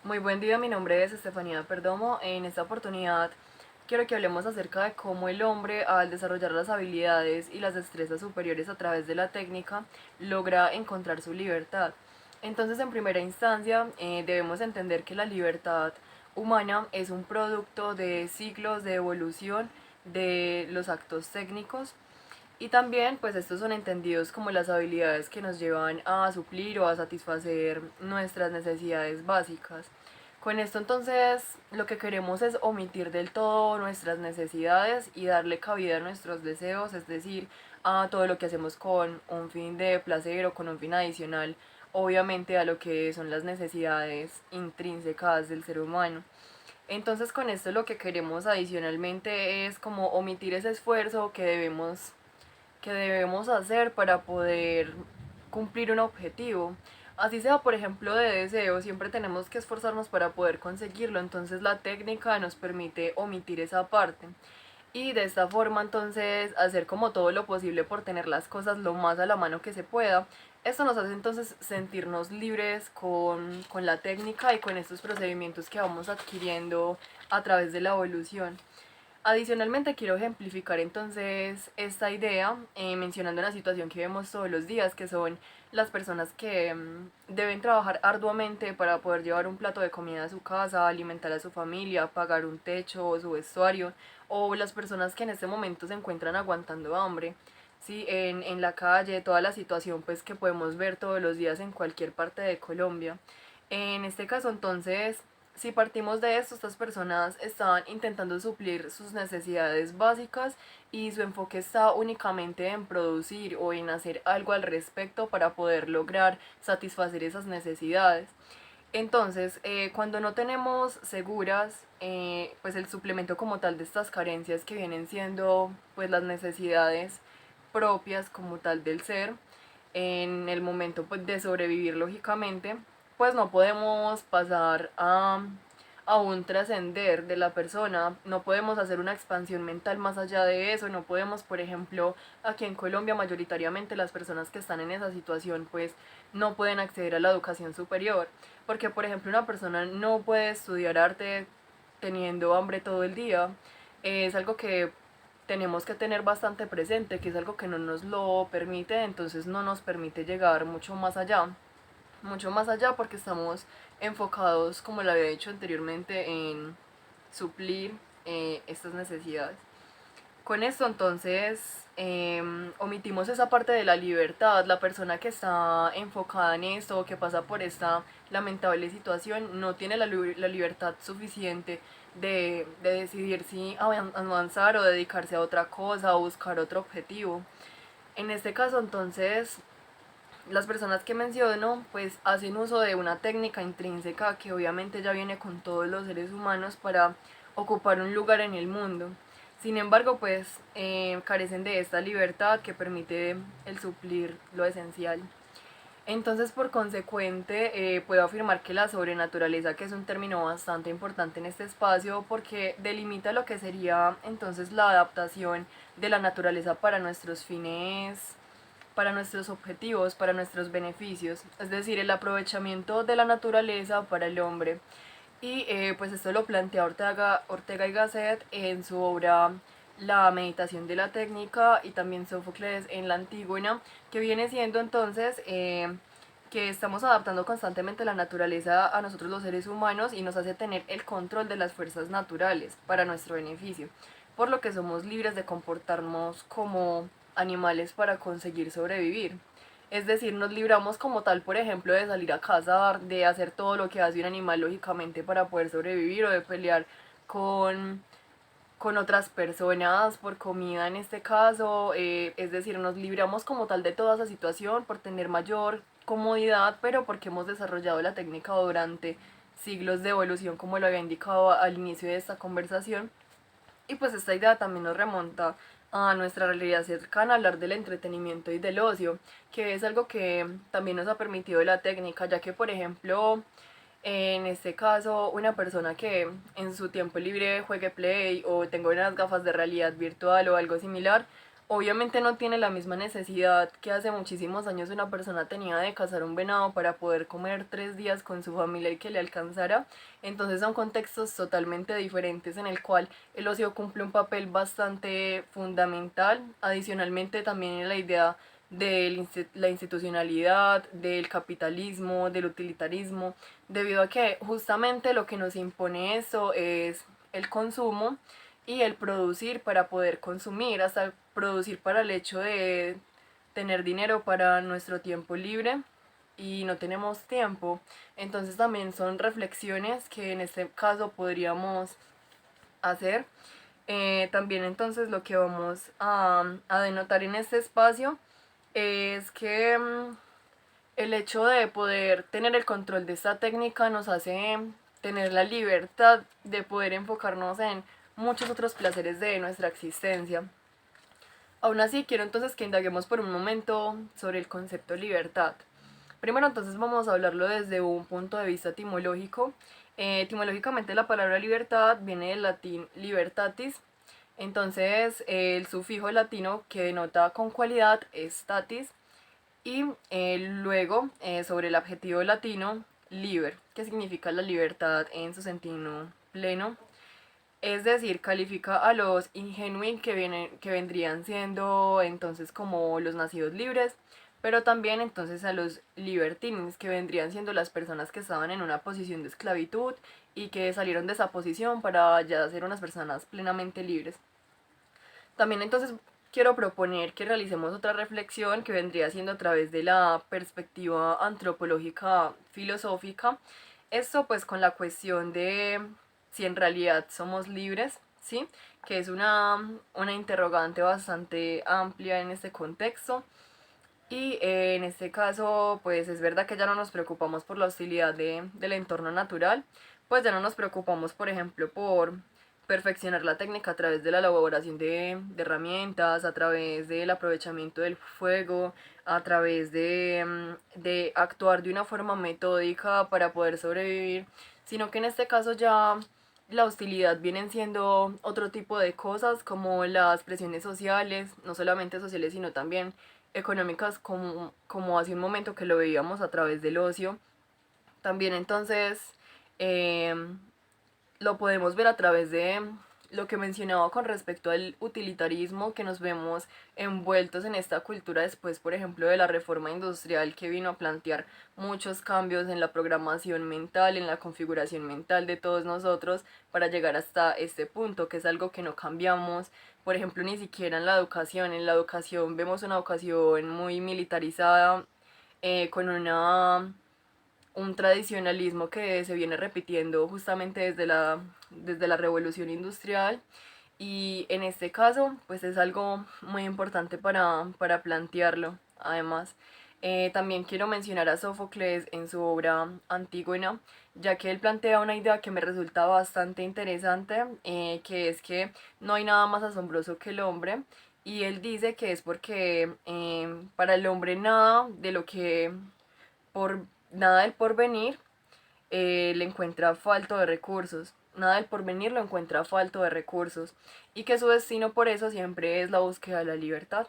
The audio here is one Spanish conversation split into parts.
Muy buen día, mi nombre es Estefanía Perdomo. En esta oportunidad quiero que hablemos acerca de cómo el hombre, al desarrollar las habilidades y las destrezas superiores a través de la técnica, logra encontrar su libertad. Entonces, en primera instancia, debemos entender que la libertad humana es un producto de siglos de evolución de los actos técnicos y también, pues estos son entendidos como las habilidades que nos llevan a suplir o a satisfacer nuestras necesidades básicas. Con esto entonces lo que queremos es omitir del todo nuestras necesidades y darle cabida a nuestros deseos, es decir, a todo lo que hacemos con un fin de placer o con un fin adicional, obviamente a lo que son las necesidades intrínsecas del ser humano. Entonces con esto lo que queremos adicionalmente es como omitir ese esfuerzo que debemos hacer para poder cumplir un objetivo. Así sea, por ejemplo, de deseo, siempre tenemos que esforzarnos para poder conseguirlo, entonces la técnica nos permite omitir esa parte. Y de esta forma entonces hacer como todo lo posible por tener las cosas lo más a la mano que se pueda. Esto nos hace entonces sentirnos libres con la técnica y con estos procedimientos que vamos adquiriendo a través de la evolución. Adicionalmente quiero ejemplificar entonces esta idea mencionando una situación que vemos todos los días, que son las personas que deben trabajar arduamente para poder llevar un plato de comida a su casa, alimentar a su familia, pagar un techo o su vestuario, o las personas que en este momento se encuentran aguantando hambre. Sí, en la calle, toda la situación pues que podemos ver todos los días en cualquier parte de Colombia. En este caso entonces, si partimos de esto, estas personas están intentando suplir sus necesidades básicas y su enfoque está únicamente en producir o en hacer algo al respecto para poder lograr satisfacer esas necesidades. Entonces, cuando no tenemos seguras, pues el suplemento como tal de estas carencias que vienen siendo pues las necesidades propias como tal del ser, en el momento pues, de sobrevivir lógicamente, pues no podemos pasar a un trascender de la persona, no podemos hacer una expansión mental más allá de eso, no podemos, por ejemplo, aquí en Colombia mayoritariamente las personas que están en esa situación pues no pueden acceder a la educación superior, porque por ejemplo una persona no puede estudiar arte teniendo hambre todo el día, es algo que tenemos que tener bastante presente, que es algo que no nos lo permite, entonces no nos permite llegar mucho más allá porque estamos enfocados, como lo había dicho anteriormente, en suplir estas necesidades. Con esto entonces omitimos esa parte de la libertad. La persona que está enfocada en esto o que pasa por esta lamentable situación no tiene la libertad suficiente de decidir si avanzar o dedicarse a otra cosa o buscar otro objetivo. En este caso entonces las personas que menciono pues hacen uso de una técnica intrínseca que obviamente ya viene con todos los seres humanos para ocupar un lugar en el mundo. Sin embargo, pues carecen de esta libertad que permite el suplir lo esencial. Entonces, por consecuente, puedo afirmar que la sobrenaturaleza, que es un término bastante importante en este espacio, porque delimita lo que sería entonces la adaptación de la naturaleza para nuestros fines, para nuestros objetivos, para nuestros beneficios, es decir, el aprovechamiento de la naturaleza para el hombre. Y pues esto lo plantea Ortega y Gasset en su obra La meditación de la técnica y también Sófocles en la Antígona, que viene siendo entonces que estamos adaptando constantemente la naturaleza a nosotros los seres humanos y nos hace tener el control de las fuerzas naturales para nuestro beneficio, por lo que somos libres de comportarnos como animales para conseguir sobrevivir. Es decir, nos libramos como tal, por ejemplo, de salir a cazar, de hacer todo lo que hace un animal lógicamente para poder sobrevivir o de pelear con, con otras personas por comida en este caso. Es decir, nos libramos como tal de toda esa situación por tener mayor comodidad, pero porque hemos desarrollado la técnica durante siglos de evolución, como lo había indicado al inicio de esta conversación. Y pues esta idea también nos remonta a nuestra realidad cercana, hablar del entretenimiento y del ocio, que es algo que también nos ha permitido la técnica, ya que por ejemplo, en este caso, una persona que en su tiempo libre juegue play o tenga unas gafas de realidad virtual o algo similar, Obviamente no tiene la misma necesidad que hace muchísimos años una persona tenía de cazar un venado para poder comer 3 días con su familia y que le alcanzara. Entonces son contextos totalmente diferentes en el cual el ocio cumple un papel bastante fundamental. Adicionalmente también en la idea de la institucionalidad, del capitalismo, del utilitarismo, debido a que justamente lo que nos impone eso es el consumo y el producir para poder consumir, hasta producir para el hecho de tener dinero para nuestro tiempo libre y no tenemos tiempo. Entonces también son reflexiones que en este caso podríamos hacer. También entonces lo que vamos a denotar en este espacio es que el hecho de poder tener el control de esta técnica nos hace tener la libertad de poder enfocarnos en muchos otros placeres de nuestra existencia. Aún así, quiero entonces que indaguemos por un momento sobre el concepto libertad. Primero entonces vamos a hablarlo desde un punto de vista etimológico. Etimológicamente la palabra libertad viene del latín libertatis. Entonces el sufijo latino que denota con cualidad es statis. Y luego sobre el adjetivo latino liber, que significa la libertad en su sentido pleno. Es decir, califica a los ingenuos que vendrían siendo entonces como los nacidos libres, pero también entonces a los libertines, que vendrían siendo las personas que estaban en una posición de esclavitud y que salieron de esa posición para ya ser unas personas plenamente libres. También entonces quiero proponer que realicemos otra reflexión que vendría siendo a través de la perspectiva antropológica filosófica. Esto pues con la cuestión de si en realidad somos libres, ¿sí? Que es una interrogante bastante amplia en este contexto. Y en este caso, pues es verdad que ya no nos preocupamos por la hostilidad del entorno natural, pues ya no nos preocupamos, por ejemplo, por perfeccionar la técnica a través de la elaboración de herramientas, a través del aprovechamiento del fuego, a través de actuar de una forma metódica para poder sobrevivir, sino que en este caso ya la hostilidad vienen siendo otro tipo de cosas como las presiones sociales, no solamente sociales, sino también económicas como hace un momento que lo veíamos a través del ocio. También entonces eh, lo podemos ver a través de lo que mencionaba con respecto al utilitarismo, que nos vemos envueltos en esta cultura después, por ejemplo, de la reforma industrial que vino a plantear muchos cambios en la programación mental, en la configuración mental de todos nosotros para llegar hasta este punto, que es algo que no cambiamos. Por ejemplo, ni siquiera en la educación. En la educación vemos una educación muy militarizada, con un tradicionalismo que se viene repitiendo justamente desde la revolución industrial, y en este caso pues es algo muy importante para plantearlo. Además, también quiero mencionar a Sófocles en su obra Antígona, ya que él plantea una idea que me resulta bastante interesante, que es que no hay nada más asombroso que el hombre, y él dice que es porque para el hombre nada de lo que por nada del porvenir le encuentra falto de recursos. Nada del porvenir lo encuentra falto de recursos. Y que su destino por eso siempre es la búsqueda de la libertad.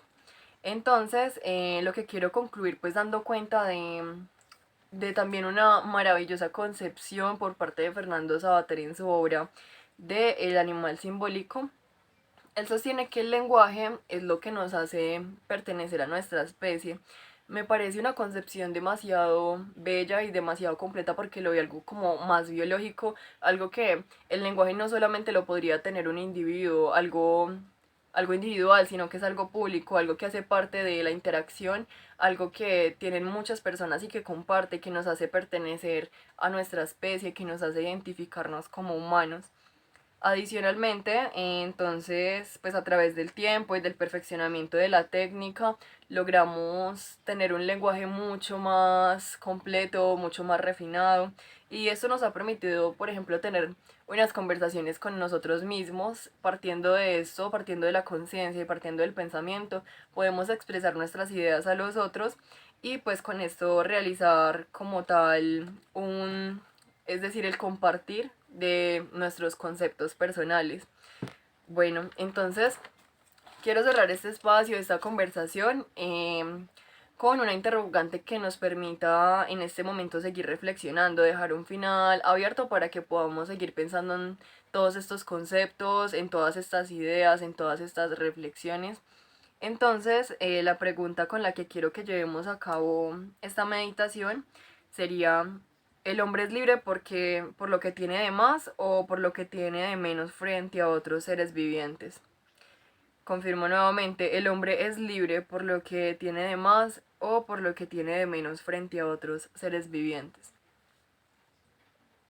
Entonces, lo que quiero concluir pues dando cuenta de también una maravillosa concepción por parte de Fernando Savater en su obra de El animal simbólico. Él sostiene que el lenguaje es lo que nos hace pertenecer a nuestra especie. Me parece una concepción demasiado bella y demasiado completa porque lo ve algo como más biológico, algo que el lenguaje no solamente lo podría tener un individuo, algo individual, sino que es algo público, algo que hace parte de la interacción, algo que tienen muchas personas y que comparte, que nos hace pertenecer a nuestra especie, que nos hace identificarnos como humanos. Adicionalmente, entonces, pues a través del tiempo y del perfeccionamiento de la técnica, logramos tener un lenguaje mucho más completo, mucho más refinado, y eso nos ha permitido, por ejemplo, tener unas conversaciones con nosotros mismos. Partiendo de esto, partiendo de la conciencia y partiendo del pensamiento, podemos expresar nuestras ideas a los otros y pues con esto realizar como tal es decir, el compartir de nuestros conceptos personales. Bueno, entonces Quiero cerrar este espacio, esta conversación, con una interrogante que nos permita en este momento seguir reflexionando, dejar un final abierto para que podamos seguir pensando en todos estos conceptos, en todas estas ideas, en todas estas reflexiones. Entonces, la pregunta con la que quiero que llevemos a cabo esta meditación sería: ¿el hombre es libre porque por lo que tiene de más o por lo que tiene de menos frente a otros seres vivientes? Confirmo nuevamente, ¿el hombre es libre por lo que tiene de más o por lo que tiene de menos frente a otros seres vivientes?